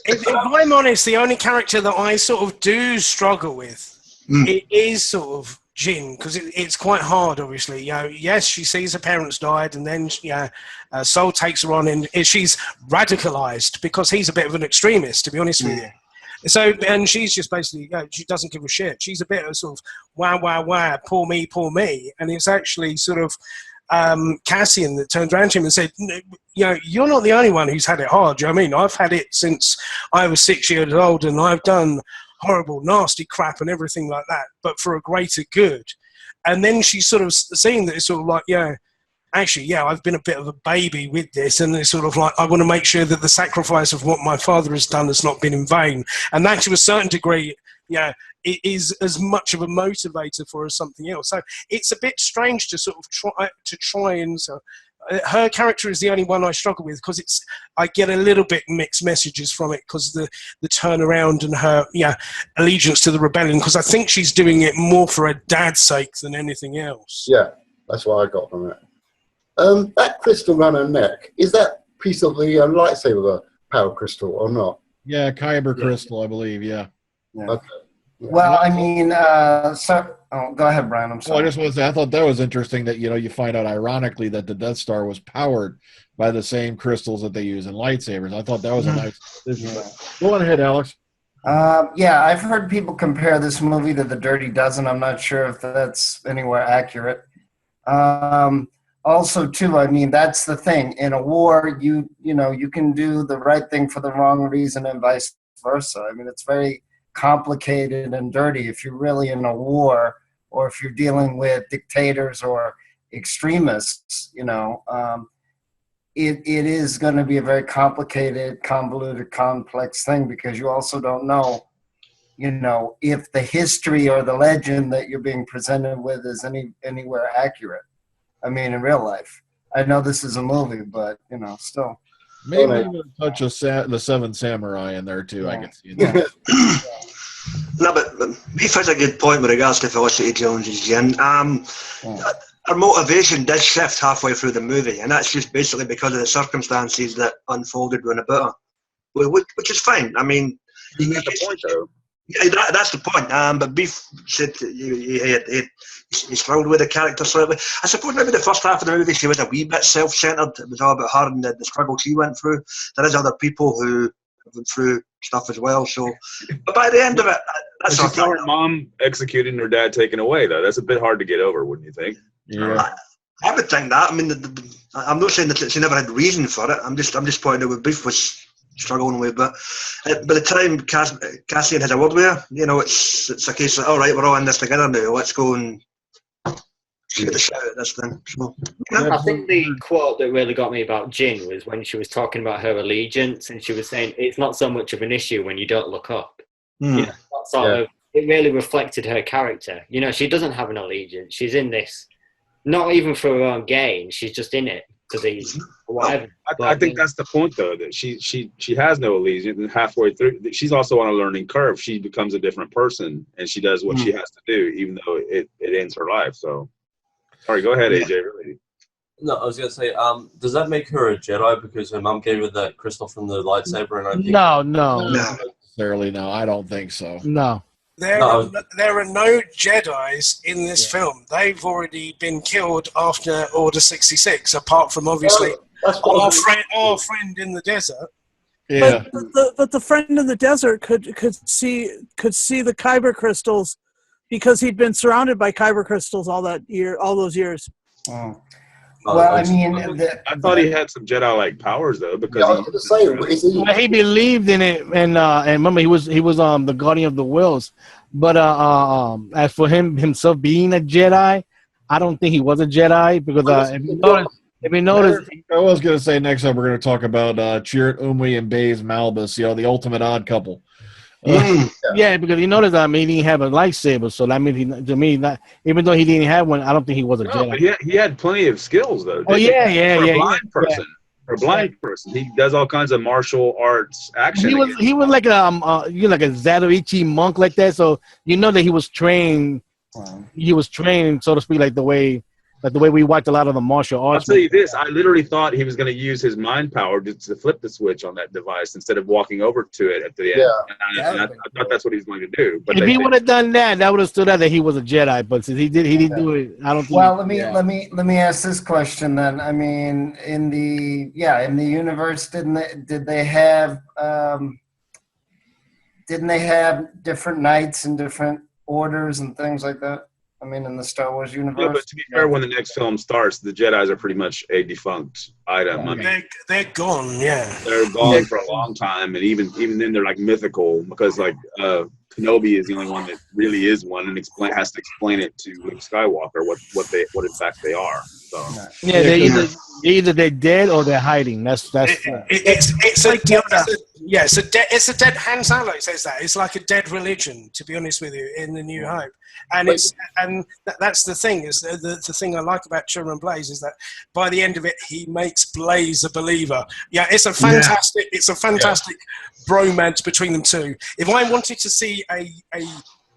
If I'm honest, the only character that I sort of do struggle with it is sort of Jyn, because it's quite hard, obviously. Yes, she sees her parents died, and then Sol takes her on, and she's radicalized because he's a bit of an extremist, to be honest with you. So, and she's just basically, she doesn't give a shit. She's a bit of sort of, wow, poor me. And it's actually sort of Cassian that turned around to him and said, you're not the only one who's had it hard. Do you know what I mean? I've had it since I was 6 years old, and I've done horrible, nasty crap and everything like that, but for a greater good. And then she's sort of seeing that it's sort of like, actually, I've been a bit of a baby with this, and it's sort of like, I want to make sure that the sacrifice of what my father has done has not been in vain. And that, to a certain degree, it is as much of a motivator for her as something else. So it's a bit strange to sort of try and her character is the only one I struggle with, because I get a little bit mixed messages from it, because the turnaround and her allegiance to the rebellion, because I think she's doing it more for her dad's sake than anything else. Yeah, that's what I got from it. That crystal around her neck, is that piece of the lightsaber power crystal or not? Yeah, Kyber crystal, I believe. Yeah. Okay. Well, I mean, go ahead, Brian. I'm sorry. I thought that was interesting that, you find out ironically that the Death Star was powered by the same crystals that they use in lightsabers. I thought that was a nice decision. Go on ahead, Alex. I've heard people compare this movie to The Dirty Dozen. I'm not sure if that's anywhere accurate. Also, too, I mean, that's the thing. In a war, you can do the right thing for the wrong reason and vice versa. I mean, it's very complicated and dirty if you're really in a war, or if you're dealing with dictators or extremists. It is going to be a very complicated, convoluted, complex thing, because you also don't know, if the history or the legend that you're being presented with is anywhere accurate. I mean, in real life. I know this is a movie, but, still. Maybe even a touch of the Seven Samurai in there, too. I can see that. No, but Beef has a good point with regards to Felicity Jones's Jyn. Her motivation did shift halfway through the movie, and that's just basically because of the circumstances that unfolded when about her, which is fine. I mean, you get the point, though. Yeah, that's the point. But Beef said he struggled with the character slightly. I suppose maybe the first half of the movie she was a wee bit self-centered. It was all about her and the struggle she went through. There is other people who went through stuff as well. So, but by the end of it, that's she saw her mom executed and her dad taken away. Though that's a bit hard to get over, wouldn't you think? Yeah. I would think that. I mean, I'm not saying that she never had reason for it. I'm just pointing out what Beef was struggling with. But by the time Cassian has a word with her, it's a case of, all right, we're all in this together now. Let's go and shoot the shit at this thing. So, I think the quote that really got me about Jyn was when she was talking about her allegiance, and she was saying it's not so much of an issue when you don't look up. It really reflected her character. She doesn't have an allegiance. She's in this Not even for her own gain. She's just in it because he's whatever. I think that's the point, though, that she has no allegiance, and halfway through, she's also on a learning curve. She becomes a different person, and she does what she has to do, even though it ends her life. So, sorry, go ahead, AJ. Really. No, I was gonna say, does that make her a Jedi because her mum gave her that crystal from the lightsaber? And I think No. Not necessarily, no. I don't think so. No. There are no Jedis in this film. They've already been killed after Order 66, apart from obviously our friend in the desert. Yeah. But the friend in the desert could see the kyber crystals because he'd been surrounded by kyber crystals all those years. Oh. Well, I mean, I thought he had some Jedi-like powers though, because he believed in it, and remember he was the guardian of the wills. But as for himself being a Jedi, I don't think he was a Jedi because if you notice, I was going to say next up we're going to talk about Chirrut Umi and Baze Malbus, the ultimate odd couple. Yeah, because you notice he didn't have a lightsaber, so that means even though he didn't have one, I don't think he was a Jedi. But he had plenty of skills though. Oh yeah. For a blind person, he does all kinds of martial arts action. He was like a Zatoichi monk like that, so you know that he was trained. He was trained, so to speak, like the way we watch a lot of the martial arts. I'll tell you this: I literally thought he was going to use his mind power to flip the switch on that device instead of walking over to it at the end. Yeah. And I thought that's what he was going to do. But if he would have done that would have stood out that he was a Jedi. But since he didn't do it. I don't think. Well, let me ask this question then. I mean, in the universe, didn't they have different knights and different orders and things like that? I mean, in the Star Wars universe. Yeah, but to be fair, when the next film starts, the Jedis are pretty much a defunct item. I mean, they're gone. Yeah, they're gone for a long time, and even then, they're like mythical because Kenobi is the only one that really is one, and has to explain it to Luke Skywalker what in fact they are. So either they're dead or they're hiding. It's a dead. Han Solo says that it's like a dead religion. To be honest with you, in the New Hope, and that's the thing is the thing I like about Children of Blaze is that by the end of it he makes Blaze a believer. Yeah, it's a fantastic bromance between them two. If I wanted to see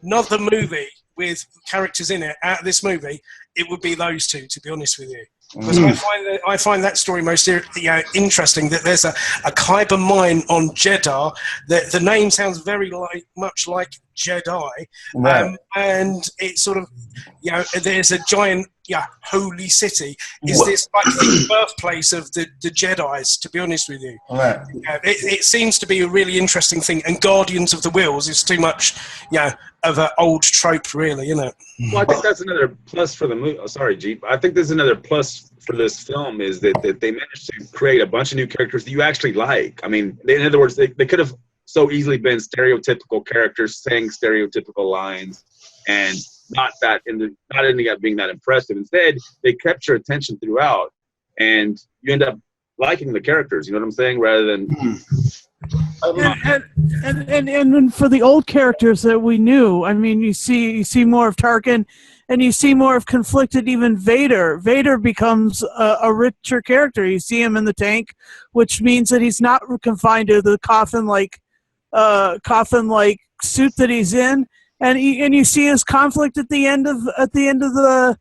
another movie with characters in it out of this movie, it would be those two, to be honest with you. Because I find that story most interesting, that there's a kyber mine on Jeddah. The name sounds very much like Jedi. Right. And it's sort of, there's a giant holy city. Is this like the birthplace of the Jedis, to be honest with you? Right. It seems to be a really interesting thing. And Guardians of the Wills is too much, of an old trope, really, isn't it? Well, I think that's another plus for the movie. Oh, sorry, Jeep. I think there's another plus for this film is that they managed to create a bunch of new characters that you actually like. I mean, in other words, they could have so easily been stereotypical characters saying stereotypical lines and not ending up being that impressive. Instead, they kept your attention throughout, and you end up liking the characters. You know what I'm saying? Rather than. And for the old characters that we knew, I mean, you see more of Tarkin, and you see more of conflicted even Vader. Vader becomes a richer character. You see him in the tank, which means that he's not confined to the coffin-like suit that he's in, and you see his conflict at the end of the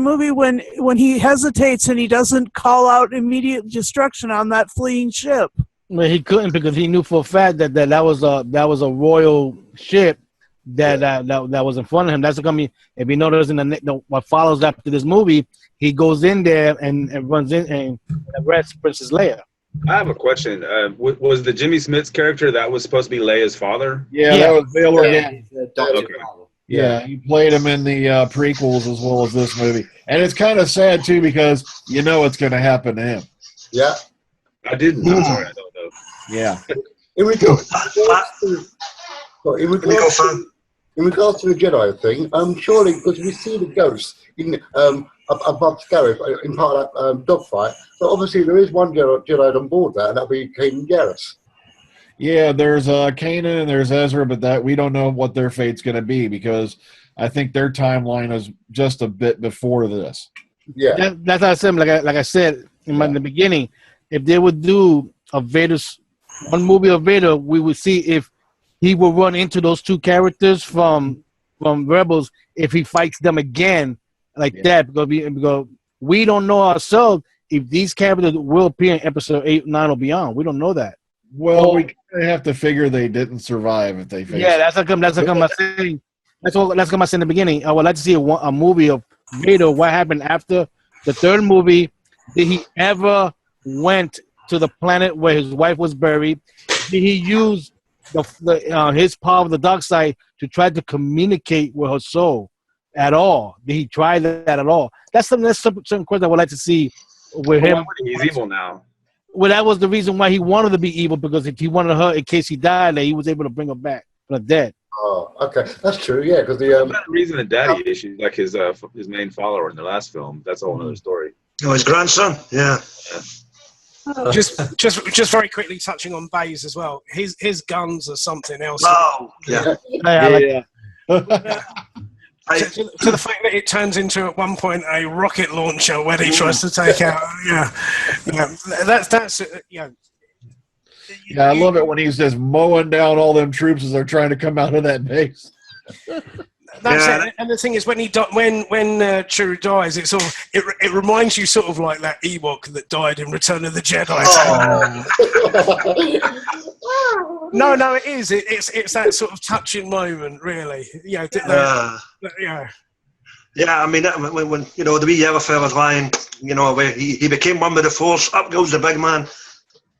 movie when he hesitates and he doesn't call out immediate destruction on that fleeing ship. Well, he couldn't because he knew for a fact that was a royal ship that was in front of him. That's gonna be, if you notice in what follows after this movie, he goes in there and runs in and arrests Princess Leia. I have a question. Was the Jimmy Smits character that was supposed to be Leia's father? Yeah, that was Bail Organa. Okay. Yeah, he played him in the prequels as well as this movie, and it's kind of sad too because it's going to happen to him. Yeah, I didn't. I'm sorry, I don't know. Yeah. In regards to the Jedi thing, surely because we see the ghosts in above Scarif in part of that dogfight, so obviously there is one Jedi on board there, and that'll be Kanan Jarrus. Yeah, there's Kanan and there's Ezra, but that we don't know what their fate's going to be because I think their timeline is just a bit before this. Yeah. That's how I said. Like I said in the beginning, if they would do a one movie of Vader, we would see if he will run into those two characters from Rebels if he fights them again like that, because we don't know ourselves if these characters will appear in episode 8, 9, or beyond. We don't know that. Well, we have to figure they didn't survive if they faced. Yeah, that's how come I'm saying. That's come I said in the beginning. I would like to see a movie of Vader. What happened after the third movie? Did he ever went to the planet where his wife was buried? Did he use his power of the dark side to try to communicate with her soul at all? Did he try that at all? That's certain question I would like to see with him. He's evil now. Well, that was the reason why he wanted to be evil, because if he wanted her in case he died, he was able to bring her back from the dead. Oh, okay, that's true. Yeah, because the reason the daddy issue, like his main follower in the last film, that's a whole other story. Oh, his grandson. Yeah. Just very quickly touching on Baze as well. His guns are something else. Oh, yeah. To the fact that it turns into at one point a rocket launcher when he tries to take out. That's. I love it when he's just mowing down all them troops as they're trying to come out of that base. That's it. And the thing is, when Chewie dies, it sort of it reminds you sort of like that Ewok that died in Return of the Jedi. No, it is. It's that sort of touching moment, really. Yeah. I mean, when the wee yellow fella's lying, where he became one with the Force. Up goes the big man,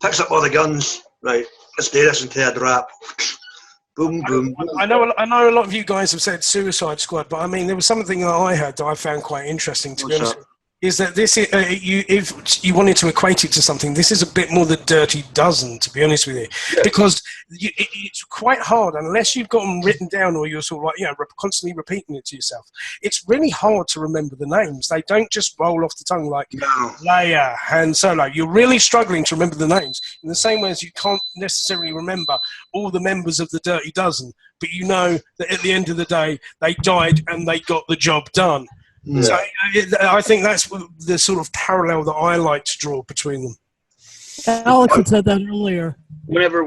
picks up all the guns. Right, let's do this into a drop. Boom, boom. I know a lot of you guys have said Suicide Squad, but I mean, there was something that I heard that I found quite interesting, to be honest. Is that this is, if you wanted to equate it to something, this is a bit more the Dirty Dozen, to be honest with you, because it's quite hard unless you've got them written down or you're sort of like constantly repeating it to yourself. It's really hard to remember the names. They don't just roll off the tongue like Leia, Han Solo. You're really struggling to remember the names in the same way as you can't necessarily remember all the members of the Dirty Dozen, but you know that at the end of the day they died and they got the job done. Yeah. So I think that's the sort of parallel that I like to draw between them. Alex had said that earlier. Whenever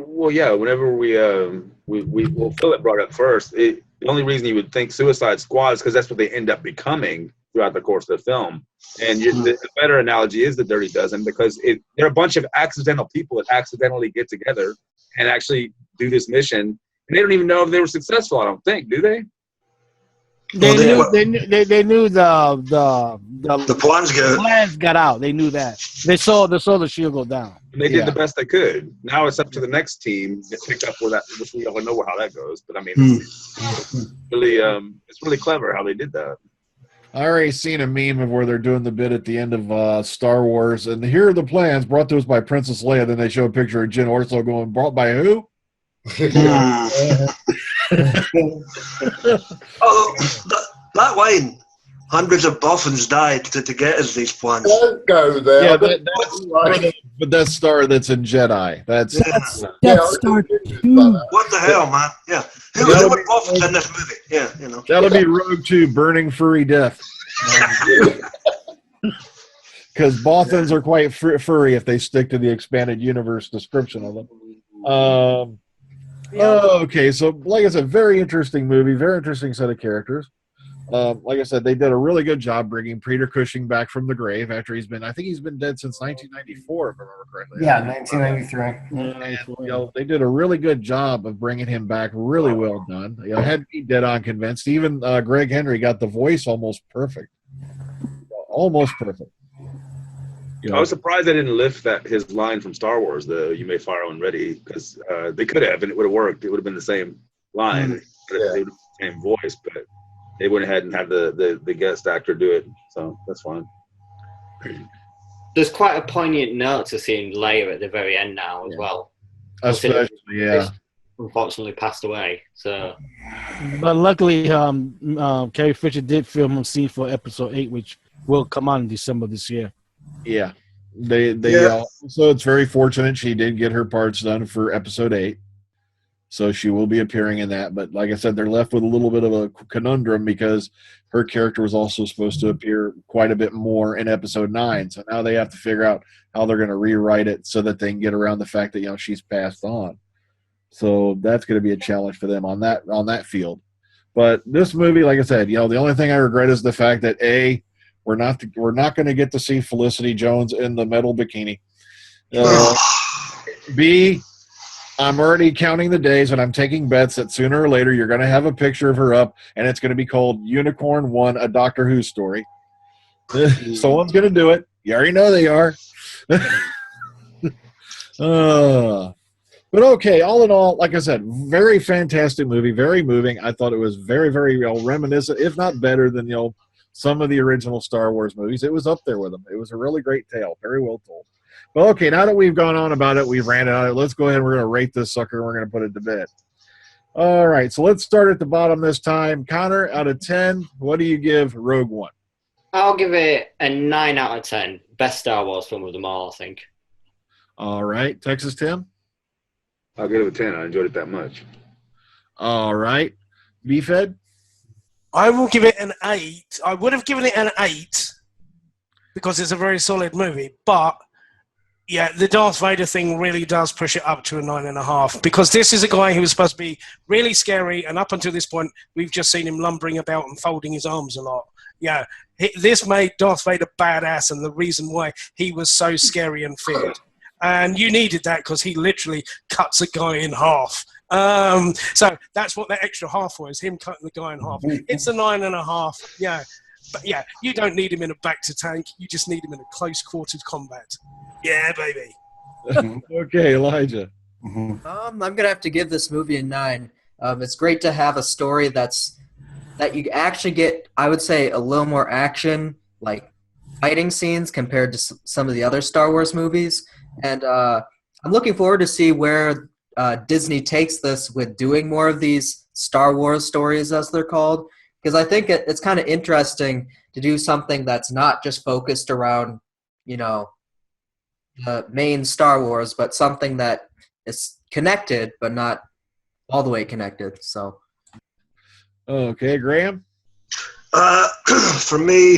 Philip brought up first, the only reason you would think Suicide Squad is because that's what they end up becoming throughout the course of the film. And the better analogy is the Dirty Dozen, because they're a bunch of accidental people that accidentally get together and actually do this mission, and they don't even know if they were successful. I don't think, do they? They knew the plans got out. They knew that. They saw the shield go down. And they did the best they could. Now it's up to the next team to pick up where which we don't know how that goes. But I mean, it's really clever how they did that. I already seen a meme of where they're doing the bit at the end of Star Wars, and here are the plans brought to us by Princess Leia. Then they show a picture of Jyn Erso going, brought by who? That line, hundreds of boffins died to get us these plans. Don't go there. Yeah, but that's Star that's in Jedi. That's Star 2. What the hell, man? Yeah, who were boffins in this movie? Yeah, that'll be Rogue 2, burning furry death. Because boffins are quite furry if they stick to the expanded universe description of them. Okay, so like I said, very interesting movie, very interesting set of characters. Like I said, they did a really good job bringing Peter Cushing back from the grave after he's been dead since 1994, if I remember correctly. Yeah, 1993. And, they did a really good job of bringing him back, really well done. Had me dead on convinced. Even Greg Henry got the voice almost perfect. Almost perfect. I was surprised they didn't lift his line from Star Wars, the "You may fire when ready," because they could have, and it would have worked. It would have been the same line, the same voice, but they went ahead and had the guest actor do it. So that's fine. There's quite a poignant note to seeing Leia at the very end now as well. Especially, unfortunately passed away. So, but luckily, Carrie Fisher did film a scene for episode 8, which will come on in December this year. Yeah, so it's very fortunate she did get her parts done for episode 8. So she will be appearing in that. But like I said, they're left with a little bit of a conundrum because her character was also supposed to appear quite a bit more in episode 9. So now they have to figure out how they're going to rewrite it so that they can get around the fact that, you know, she's passed on. So that's going to be a challenge for them on that field. But this movie, like I said, you know, the only thing I regret is the fact that we're not going to get to see Felicity Jones in the metal bikini. B, I'm already counting the days and I'm taking bets that sooner or later you're going to have a picture of her up and it's going to be called Unicorn 1, a Doctor Who story. Someone's going to do it. You already know they are. But okay, all in all, like I said, very fantastic movie, very moving. I thought it was very, very, you know, reminiscent, if not better than, you know, some of the original Star Wars movies. It was up there with them. It was a really great tale, very well told. But okay, now that we've gone on about it, we've ranted on it, let's go ahead and we're going to rate this sucker and we're going to put it to bed. All right, so let's start at the bottom this time. Connor, out of 10, what do you give Rogue One? I'll give it a 9 out of 10. Best Star Wars film of them all, I think. All right, Texas Tim? I'll give it a 10. I enjoyed it that much. All right. B-Fed? I will give it an 8. I would have given it an 8 because it's a very solid movie. But, yeah, the Darth Vader thing really does push it up to a 9.5 because this is a guy who was supposed to be really scary, and up until this point, we've just seen him lumbering about and folding his arms a lot. Yeah, this made Darth Vader badass and the reason why he was so scary and feared. And you needed that because he literally cuts a guy in half. So that's what that extra half was, him cutting the guy in half. It's a 9.5, yeah. But yeah, you don't need him in a back to tank. You just need him in a close quartered combat. Yeah, baby. Okay, Elijah. I'm gonna have to give this movie a 9. It's great to have a story that you actually get, I would say, a little more action, like fighting scenes compared to some of the other Star Wars movies. And I'm looking forward to see where Disney takes this with doing more of these Star Wars stories, as they're called, because I think it's kind of interesting to do something that's not just focused around, you know, the main Star Wars, but something that is connected, but not all the way connected. So, okay, Graham. For me,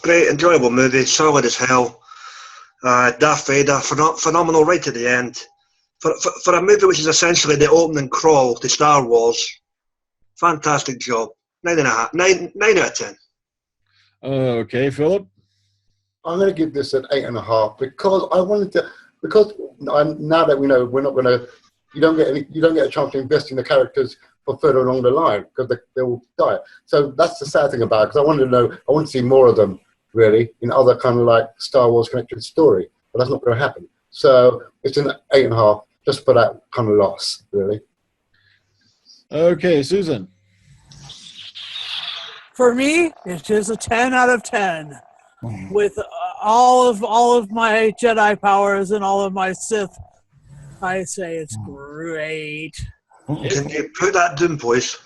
great, enjoyable movie, solid as hell. Darth Vader, phenomenal right to the end. For a movie which is essentially the opening crawl to Star Wars, fantastic job. 9.5, 9 out of 10. Okay, Philip. I'm going to give this an 8.5 because I wanted to. Because now that we know we're not going to, you don't get a chance to invest in the characters for further along the line because they will die. So that's the sad thing about it. Because I wanted to know, I want to see more of them really in other kind of like Star Wars connected story, but that's not going to happen. So it's an 8.5 just for that kind of loss, really. Okay, Susan. For me, it is a 10 out of 10. With all of my Jedi powers and all of my Sith, I say it's great. Can you put that down, please?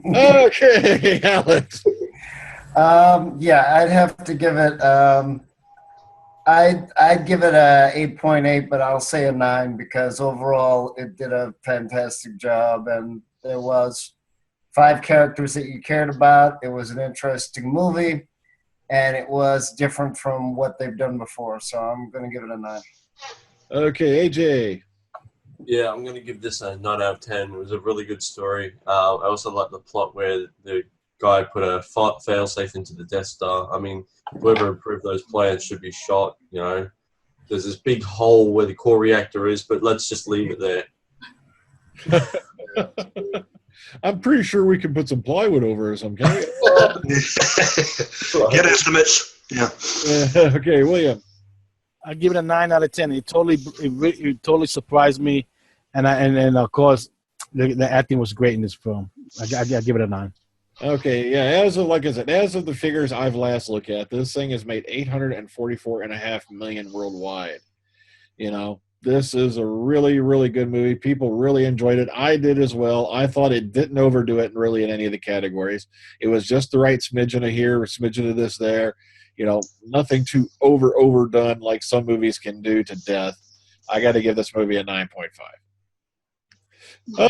Okay, Alex. Yeah, I'd have to give it. I'd give it a 8.8, but I'll say a 9 because overall it did a fantastic job, and there was 5 characters that you cared about. It was an interesting movie, and it was different from what they've done before. So I'm going to give it a 9. Okay, AJ. Yeah, I'm going to give this a 9 out of 10. It was a really good story. I also like the plot where the guy put a failsafe into the Death Star. I mean, whoever approved those plans should be shot, you know. There's this big hole where the core reactor is, but let's just leave it there. I'm pretty sure we can put some plywood over or something. Get estimates. Yeah. Okay, William. I give it a 9 out of 10. It totally surprised me, and of course, the acting was great in this film. I give it a 9. Okay, yeah. As of the figures I've last looked at, this thing has made $844.5 million worldwide. You know, this is a really, really good movie. People really enjoyed it. I did as well. I thought it didn't overdo it really in any of the categories. It was just the right smidgen of here, a smidgen of this there. You know, nothing too overdone like some movies can do to death. I got to give this movie a 9.5.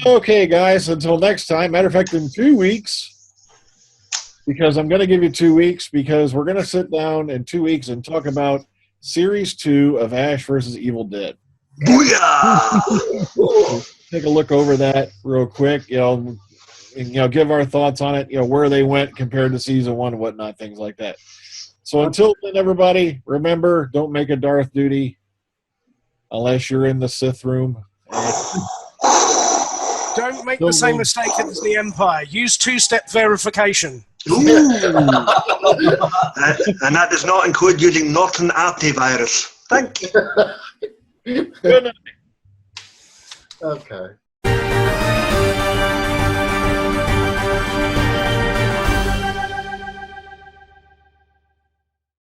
Okay, guys, until next time. Matter of fact, in 2 weeks, because I'm going to give you 2 weeks, because we're going to sit down in 2 weeks and talk about Series 2 of Ash vs. Evil Dead. Booyah! Take a look over that real quick, and, give our thoughts on it, where they went compared to Season 1 and whatnot, things like that. So until then, everybody, remember, don't make a Darth duty unless you're in the Sith room. Don't make the same mistake as the Empire. Use two-step verification. And that does not include using Norton antivirus. Thank you. Good night. Okay.